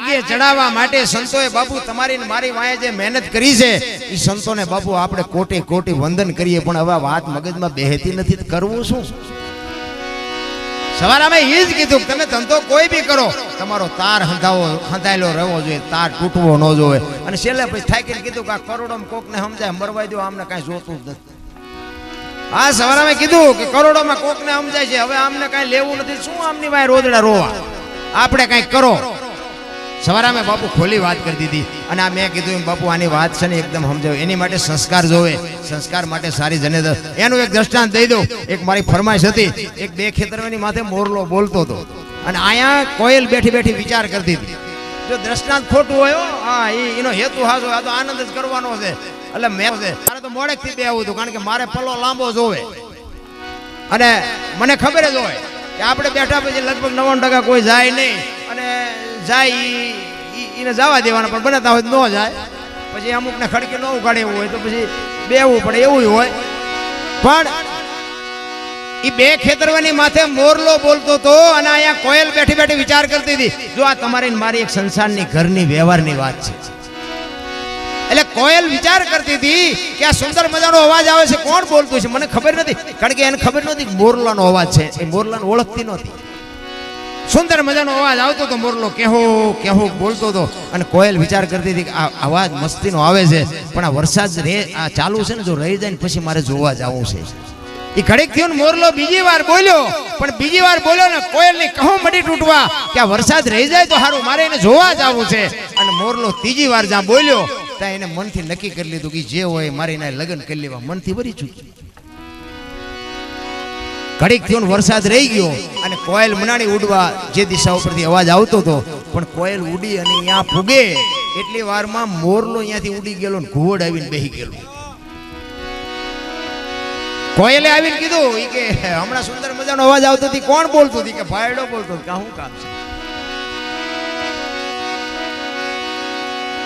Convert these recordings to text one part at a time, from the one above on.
ભાગ્ય ચડાવવા માટે સંતોએ બાપુ તમારી મારી વાંહે જે મહેનત કરી છે એ સંતોને બાપુ આપણે કોટી કોટી વંદન કરીએ, પણ હવે વાત મગજમાં બેહતી નથી. કરવું શું? સવારે અમે એ જ કીધું કે તમે ધંધો કોઈ બી કરો, તમારો તાર હંધાયેલો રહેવો જોઈએ, તાર તૂટવો ન જોઈએ. અને છેલ્લે પછી થાકીને કીધું કે આ કરોડોમાં કોકને સમજાય, મરવાઈ દો, આમને કાંઈ જોતું જ નથી. હા, સવારે અમે કીધું કે કરોડોમાં કોકને સમજાય છે, હવે આમને કાંઈ લેવું નથી, શું આમની વાંહે રોદડા રોવા, આપણે કાંઈક કરો. સવારે અમે બાપુ ખોલી વાત કરી દીધી. અને આ મેં કીધું એમ બાપુ આની વાત છે ને એકદમ સમજાવ્યું. એની માટે સંસ્કાર જોવે, સંસ્કાર માટે સારી જનેદર. એનું એક દ્રષ્ટાંત દઈ દઉં. એક મારી ફરમાઈશ હતી, એક 2 ખેતરની માથે મોરલો બોલતો હતો અને અહીંયા કોયલ બેઠી બેઠી વિચાર કરતી હતી. જો દ્રષ્ટાંત ખોટું હોય, હા, એનો હેતુ હાજો, આ તો આનંદ જ કરવાનો છે. એટલે મેં મારે તો મોડેકથી બે આવું હતું, કારણ કે મારે પલ્લો લાંબો જોવે અને મને ખબર જ હોય કે આપણે બેઠા પછી લગભગ 99% કોઈ જાય નહીં, અને જાય એને જવા દેવાના, પણ બનતા હોય ન જાય. પછી અમુકને ખડકી ન ઉગાડે એવું હોય તો પછી બેવું પડે, એવું હોય. પણ એ 2 ખેતરની માથે મોરલો બોલતો હતો અને અહીંયા કોયલ બેઠી બેઠી વિચાર કરતી હતી. જો આ તમારી મારી એક સંસારની ઘરની વ્યવહારની વાત છે. એટલે કોયલ વિચાર કરતી હતી કે આ સુંદર મજાનો અવાજ આવે છે, કોણ બોલતું છે? મને ખબર નથી, કારણ કે એને ખબર નહોતી મોરલાનો અવાજ છે. એ મોરલાને ઓળખતી નહોતી. સુંદર મજાનો અવાજ આવતો હતો, મોરલો કેહો કેહો બોલતો હતો. અને કોયલ વિચાર કરતી હતી કે આ અવાજ મસ્તીનો આવે છે, પણ આ વરસાદ આ ચાલુ છે ને, જો રહી જાય ને પછી મારે જોવા જવું છે. એ ઘડીક થયો ને મોરલો બીજી વાર બોલ્યો, પણ બીજી વાર બોલ્યો ને કોયલની કહો મડી તૂટવા કે આ વરસાદ રહી જાય તો સારું, મારે એને જોવા જવું છે. અને મોરલો ત્રીજી વાર જ્યાં બોલ્યો ત્યાં એને મનથી નક્કી કરી લીધું કે જે હોય મારે એના લગ્ન કરી લેવા. મનથી વરી ચૂકી. ઘડીક થયો ને વરસાદ રહી ગયો અને કોયલ મનાણી ઉડવા જે દિશા ઉપરથી અવાજ આવતો હતો, પણ કોયલ ઉડી અને અહીંયા ફૂગે એટલી વારમાં મોરલો અહીંયાથી ઉડી ગયેલો ને ઘુવડ આવીને બેહી ગયેલો. કોયલે આવીને કીધું કે હમણાં સુંદર મજાનો અવાજ આવતો હતી, કોણ બોલતું હતી? કે ભાયડો બોલતો. કે શું કામ છે?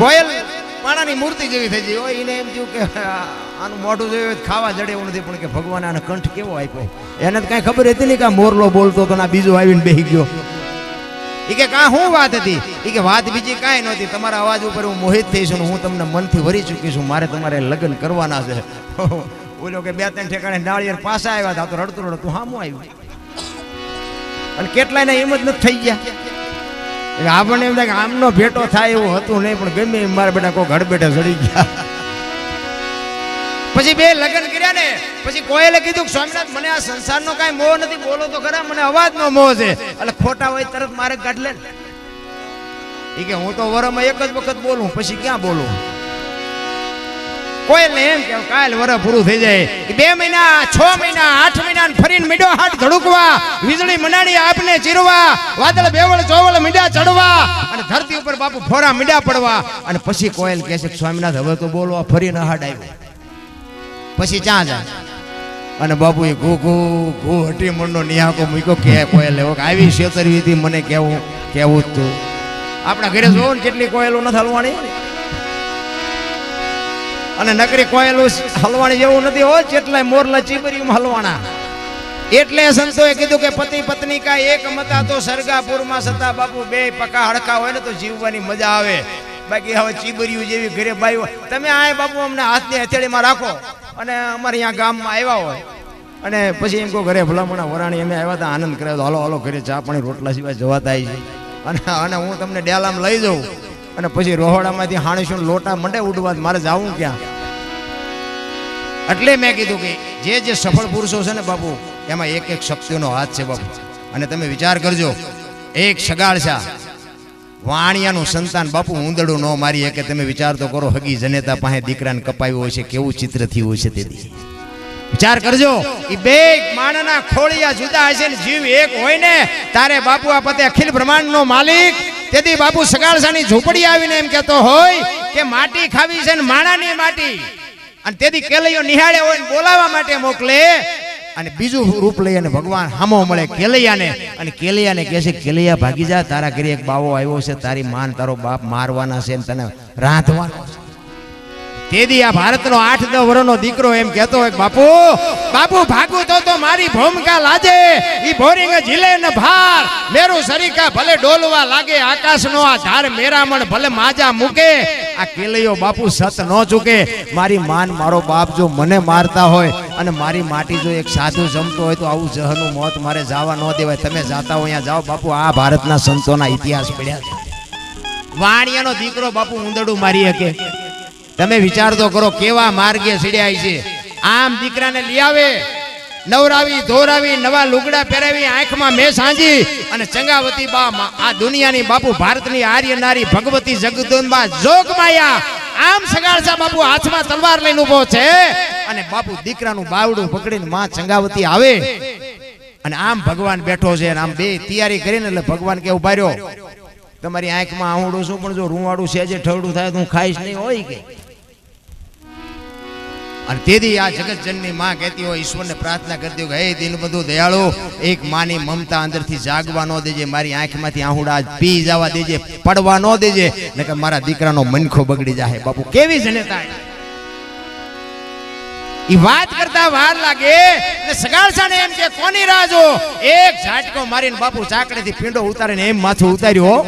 કોયલ માણાની મૂર્તિ જેવી થઈ ગઈ હોય. એને એમ થયું કે આનું મોઢું જોયું ખાવા જડે એવું નથી, પણ કે ભગવાન આને કંઠ કેવો આપ્યો. એને તો કાંઈ ખબર હતી નહીં કે આ મોરલો બોલતો હતો ને બીજો આવીને બેહી ગયો. એ કે કાં શું વાત હતી? એ કે વાત બીજી કાંઈ નહોતી, તમારા અવાજ ઉપર હું મોહિત થઈશું ને હું તમને મનથી વરી ચૂકી છું, મારે તમારે લગ્ન કરવાના છે. બોલ્યો કે 2-3 ઠેકાણે નાળિયેર પાછા આવ્યા હતા તો રડતું રડતું હામું આવ્યું. અને કેટલાયને હિંમત નથી થઈ ગયા. આપણને એમ થાય કે આમનો ભેટો થાય એવું હતું નહીં, પણ ગમે મારા બેટા કોઈ ઘડ બેઠા ચડી ગયા. પછી 2 લગ્ન કર્યા ને પછી કોયલે કીધું કે સ્વામિનાથ મને આ સંસારનો કાંઈ મોહ નથી, બોલો તો ખરા, મને અવાજનો મોહ છે. એટલે ખોટા હોય તરત મારે કાઢ લે. એ કે હું તો વરમાં એક જ વખત બોલું, પછી ક્યાં બોલું? કોયલને એમ કે કાલ વરસ પૂરું થઈ જાય, 2 મહિના 6 મહિના 8 મહિના ફરીને મીડો હાથ ધડકવા, વીજળી મનાડી આપને ચીરવા, વાદળ બેવળ ચોવળ મીડા ચડવા અને ધરતી ઉપર બાપુ ફોરા મીડા પડવા. અને પછી કોયલ કહે છે સ્વામિનાથ હવે તો બોલો, ફરીને હાડ આવ્યો. પછી ક્યાં જાય? અને બાપુ એ ઘૂ હટી મનનો નિહાકો મૂક્યો કે કોયલ એવો આવી છેતરવી હતી, મને કેવું જ તું. આપણા ઘરે જોવો ને કેટલી કોયલો નથી હલવાણી, અને નકરી કોયલું હલવાણી જેવું નથી હોય, જેટલા મોરલા ચીબરીમાં હલવાણા. એટલે સંતોએ કીધું કે પતિ પત્ની કા એક મતા તો સરગાપુરમાં સતા. બાપુ 2 પકા હડકા હોય ને તો જીવવાની મજા આવે. બાકી હવે ચીબરીયું જેવી ઘરે બાયું તમે આ બાપુ અમને હાથની હથેળીમાં રાખો અને અમારે અહીંયા ગામમાં આવ્યા હોય અને પછી એમ કહો ઘરે ભલામણા વરાણી અમે આવ્યા હતા આનંદ કર્યો, હાલો હાલો ઘરે ચા પાણી રોટલા સિવાય જવાતા છે. અને હું તમને ડેલામાં લઈ જાઉં અને પછી રોહડામાંથી હાણીશું લોટા મંડે ઉડવા, મારે જાવું ક્યાં? એટલે મેં કીધું કે જે સફળ પુરુષો છે ને બાપુ એમાં એક શક્તિનો હાથ છે બાપુ. અને તમે વિચાર કરજો, એક સગાળશા વાણિયાનું સંતાન બાપુ ઊંદડું ન મારી શકે. તમે વિચાર તો કરો, હગી જનેતા પાસે દીકરાને કપાવ્યો હોય છે, કેવું ચિત્ર થયું હોય છે. તેથી વિચાર કરજો, એ 2 માણસના ખોળિયા જુદા હશે ને જીવ એક હોય ને તારે બાપુ આ પતે અખિલ બ્રહ્માંડનો માલિક. તેથી બાપુ સગાળસાની ઝૂંપડી આવીને એમ કહેતો હોય કે માટી ખાવી છે ને માણાની માટી. અને તેથી કેલૈયો નિહાળે હોય ને બોલાવવા માટે મોકલે. અને બીજું રૂપ લઈ અને ભગવાન હામો મળે કેલૈયાને. અને કેલૈયાને કહે છે કેલૈયા ભાગી જા, તારા ઘરે એક બાવો આવ્યો છે, તારી માન તારો બાપ મારવાના છે ને તને રાંધવાનો છે. તેદી આ ભારતનો 8-10 વર્ષનો દીકરો એમ કહેતો હોય બાપુ બાપુ ભાગું તો મારી ભૂમિકા લાજે ઈ બોરિંગ ઝીલે ને ભાર મેરું સરીકા ભલે ડોલવા લાગે આકાશનો આ ધાર મેરામણ ભલે માજા મૂકે આ કેલૈયો બાપુ સત ન ચૂકે મારી માન મારો બાપ જો મને મારતા હોય અને મારી માટી જો એક સાધુ જમતો હોય તો આવું જહનું મોત મારે જવા ન દેવાય તમે જાતા હો અહીંયા જાઓ બાપુ આ ભારતના સંતોના ઇતિહાસ પડ્યા છે વાણિયાનો દીકરો બાપુ ઉંદરડું મારી શકે તમે વિચાર તો કરો કેવા માર્ગે સીડ્યા છે આમ દીકરાને લઈ આવે નવરાવી ધોરાવી નવા લુગડા પહેરાવી આંખમાં મેં સાંજી અને ચંગાવતી બા આ દુનિયાની બાપુ ભારતની આર્ય નારી ભગવતી જગદંબા જોગ માયા આમ સગાળસા બાપુ હાથમાં તલવાર લઈને ઉભો છે અને બાપુ દીકરાનું બાવડું પકડીને માં ચંગાવતી આવે અને આમ ભગવાન બેઠો છે અને આમ બે તૈયારી કરીને એટલે ભગવાન કે ઉભા રહ્યો તમારી આંખમાં આહુડું છું પણ જો રૂવાડું છે જે ઠરડું થાય તો હું ખાઈશ નહીં હોય કે અને તેથી આ જગતજનની માં કહેતી હોય ઈશ્વરને પ્રાર્થના કરતી હોય હે દીનબંધુ દયાળુ એક માની મમતા અંદરથી જાગવા ન દેજે મારી આંખમાંથી આહુડા પી જવા દેજે પડવા ન દેજે નકર મારા દીકરાનો મનખો બગડી જાય બાપુ કેવી જનતા ઈ વાત કરતા વાર લાગે ને સગાળસાને એમ કે કોની રાહ જો એક ઝાટકો મારીને બાપુ ચાકડેથી પીંડો ઉતારીને એમ માથું ઉતાર્યો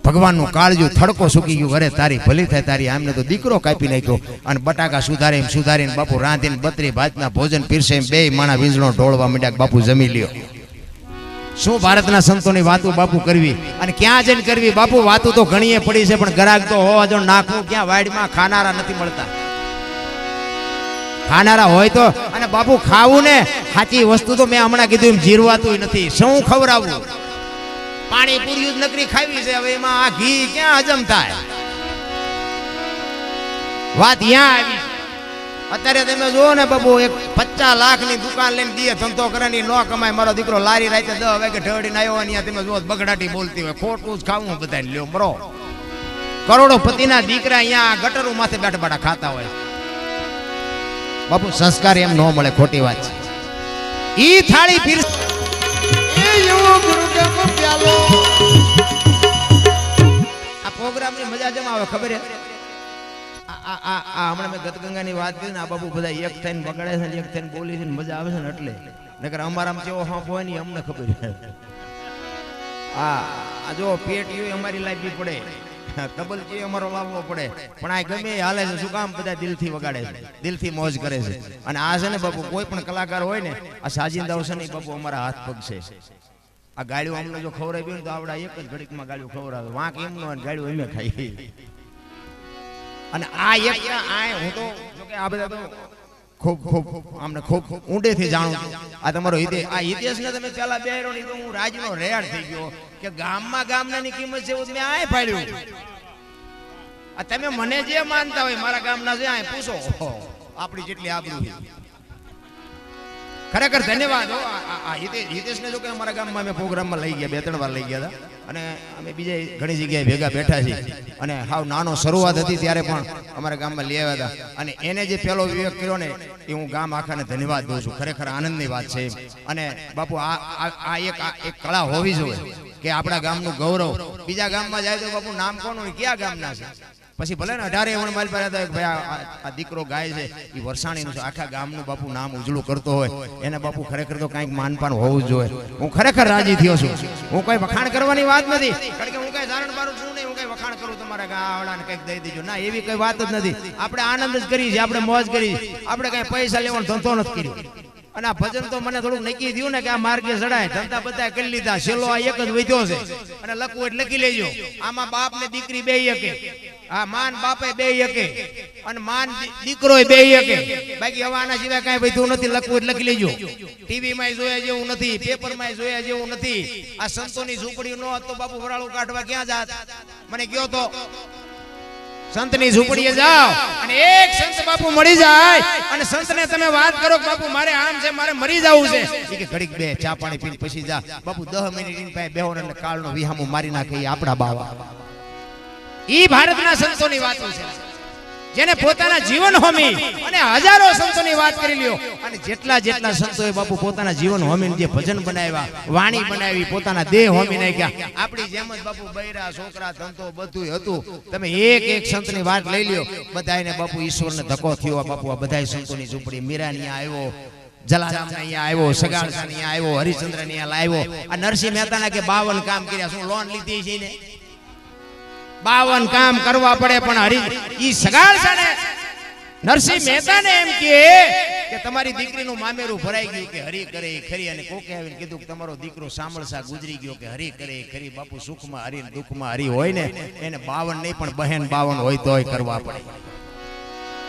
ભગવાનનું કાળજું થડકો સૂકી ગયું અરે તારી ભલી થાય તારી આમને તો દીકરો કાપી નાખ્યો અને બટાકા સુધારીને બાપુ રાંધીને 32 ભાતના ભોજન પીરસે બે માણા વીંજણો ઢોળવા માંડ્યા બાપુ જમી લ્યો શું ભારતના સંતોની વાતો બાપુ કરવી અને ક્યાં જઈને કરવી બાપુ વાતો તો ઘણીએ પડી છે પણ ગરાક તો હોવા જો નાખવું ક્યાં વાડમાં ખાનારા નથી મળતા ખાનારા હોય તો અને બાપુ ખાવું ને સાચી વસ્તુ તો મેં હમણાં કીધું એમ જીરવાતું નથી શું ખવડાવવું પાણી પૂરી નકરી ખાવી છે હવે એમાં આ ઘી ક્યાં હજમ થાય વાત ત્યાં આવી અત્યારે તમે જુઓ ને બાબુ એક 50 લાખની દુકાન લઈને દીએ ધંધો કરવાની ન કમાય મારો દીકરો લારી રાતે 10 વાગે ઢળીને આવ્યો અને તમે જુઓ બગડાટી બોલતી હોય ખોટું જ ખાવું બધાને લ્યો મરો કરોડોપતિના દીકરા અહીંયા ગટરો માથે બેઠા બેઠા ખાતા હોય બાપુ સંસ્કાર એમ ન મળે ખોટી વાત છે ઈ થાળી પીર આ પ્રોગ્રામની મજા જમા આવે ખબર હે હમણાં મેં ગતગંગાની વાત કરી ને આ બાપુ બધા એક થઈને બગડે છે એક થઈને બોલી છે મજા આવે છે ને એટલે નકર અમારામાં જેવો હાંફ હોય ને અમને ખબર છે આ જો પેટીઓ અમારી લાગવી પડે ડબલ જે અમારો લાવવો પડે પણ આ ગમે હાલે છે શું કામ બધા દિલથી વગાડે છે દિલથી મોજ કરે છે અને આ છે ને બાપુ કોઈ પણ કલાકાર હોય ને આ સાજિંદાઓ છે ને બાપુ અમારા હાથ પગ છે આ ગાળ્યું અમને જો ખવડાવી ને તો આવડા એક જ ઘડીકમાં ગાળ્યું ખવડાવે વાંક એમનો અને ગાળ્યું અમે ખાઈ અને આ એક હું તો જો કે આ બધા તો ખૂબ આમને ખૂબ ઊંડેથી જાણું છું આ તમારો આ ઇતિહાસને તમે પેલા બેરો ની તો હું રાજનો રેડ થઈ ગયો કે ગામમાં ગામનાની કિંમત છે મેં આય પાડ્યું આ તમે મને જે માનતા હોય મારા ગામના છે આ પૂછો આપણી જેટલી આબરૂ છે ખરેખર ધન્યવાદ આ હિતેશને જો કે અમારા ગામમાં અમે પ્રોગ્રામમાં લઈ ગયા 2-3 વાર લઈ ગયા હતા અને અમે બીજે ઘણી જગ્યાએ ભેગા બેઠા છીએ અને હાવ નાનો શરૂઆત હતી ત્યારે પણ અમારા ગામમાં લઈ આવ્યા હતા અને એને જે પહેલો વિવેક કર્યો ને એ હું ગામ આખાને ધન્યવાદ દઉં છું ખરેખર આનંદની વાત છે અને બાપુ આ એક કળા હોવી જોઈએ કે આપણા ગામનું ગૌરવ બીજા ગામમાં જાય તો બાપુ નામ કોનું ક્યાં ગામના છે પછી ભલે ને 18 માઇલ પર હતા ભાઈ આ દીકરો ગાય છે એ વરસાણીનું છે આખા ગામનું બાપુ નામ ઉજળું કરતો હોય એને બાપુ ખરેખર તો કંઈક માનપાન હોવું જ જોઈએ હું ખરેખર રાજી થયો છું હું કોઈ વખાણ કરવાની વાત નથી કારણ કે હું કઈ ધારણ પારું છું નહીં હું કઈ વખાણ કરું તમારા ગામડાને કંઈક દઈ દેજો ના એવી કઈ વાત જ નથી આપણે આનંદ જ કરી છે આપણે મોજ કરી આપણે કઈ પૈસા લેવાનો ધંધો નથી કર્યો અને આ ભજન તો મને થોડુંક નક્કી થયું ને કે આ માર્ગે ચડાય ધંધા બધા કરી લીધા છેલ્લો આ એક જ વધ્યો છે અને લખવું એટલે લખી લેજો આમાં બાપ ને દીકરી બે શકે આ માન બાપે બે શકે અને માન દીકરો બે શકે બાકી હવે આના સિવાય કઈ વધ્યું નથી લખવું એટલે લખી લેજો ટીવી માં જોયા જેવું નથી પેપર માં જોયા જેવું નથી આ સંતોની ઝૂંપડી ન હોત તો બાપુ વરાળું કાઢવા ક્યાં જાત મને કયો તો સંતની ઝૂંપડીએ જાઓ અને એક સંત બાપુ મળી જાય અને સંતને તમે વાત કરો કે બાપુ મારે આમ છે મારે મરી જવું છે કે ઘડીક બે ચા પાણી પીને પછી જા બાપુ 10 મિનિટ પાસે બેહો એટલે કાળનો વિહામો મારી નાખે આપણા બાવા ઈ ભારતના સંતોની વાતો છે જેને પોતાના જીવન હોમી અને હજારો સંતોની વાત કરી લ્યો અને જેટલા જેટલા સંતોએ બાપુ પોતાના જીવન હોમીને જે ભજન બનાવ્યા, વાણી બનાવી, પોતાના દેહ હોમી નાખ્યા. આપણી જેમ જ બાપુ બૈરા છોકરા ધંધો બધું હતું. તમે એક એક સંતની વાત લઈ લ્યો, બધાને બાપુ ઈશ્વરને ધક્કો થયો. બાપુ આ બધા સંતોની ઝૂંપડી મીરાની આવ્યો, જલારામ અહીંયા આવ્યો, સગાળસા અહીંયા આવ્યો, હરિચંદ્ર અહીંયા લાવ્યો. આ નરસિંહ મહેતાના કે 52 કામ કર્યા. શું લોન લીધી છે ને? 52 કામ કરવા પડે, પણ ઈ સગાળસાને નરસિંહ મહેતાને એમ કે તમારી દીકરીનું મામેરું ભરાઈ ગયું કે હરી કરે ખરી. અને કોકે આવીને કીધું કે તમારો દીકરો સામળસા ગુજરી ગયો કે હરી કરે ખરી. બાપુ સુખમાં હરી દુઃખમાં હરી હોય ને એને 52 નહીં પણ બહેન 52 હોય તોય કરવા પડે.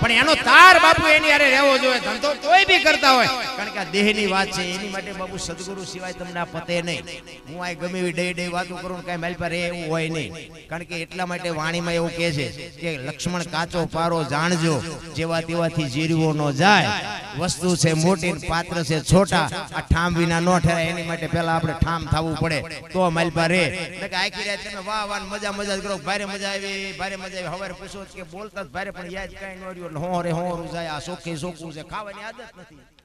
પણ એનો તાર બાપુ એની હારે રહેવો જોઈએ. ધંધો તોય બી કરતા હોય, કારણ કે આ દેહની વાત છે. એની માટે બાપુ સદગુરુ સિવાય તમને આ પતે નહીં. હું આ ગમે એવી ડે વાતો કરું કઈ મારી પાસે એવું હોય નહીં. કારણ કે એટલા માટે વાણીમાં એવું કહે છે કે લક્ષ્મણ કાચો પારો જાણજો, જેવા તેવાથી જીરવો ન જાય. વસ્તુ છે મોટી ને પાત્ર છે છોટા, આ ઠામ વિના ન ઠેરાય. એની માટે પેલા આપણે ઠામ થવું પડે તો મારી પાસે રે. એટલે આખી રાત તમે વાહ વાહ મજા કરો, ભારે મજા આવી, ભારે મજા આવી. હવારે પૂછો કે બોલતા જ ભારે, પણ યાદ કઈ ન રહ્યું. હોરે હોરું જાય, આ સોખી સોખું છે, ખાવાની આદત નથી.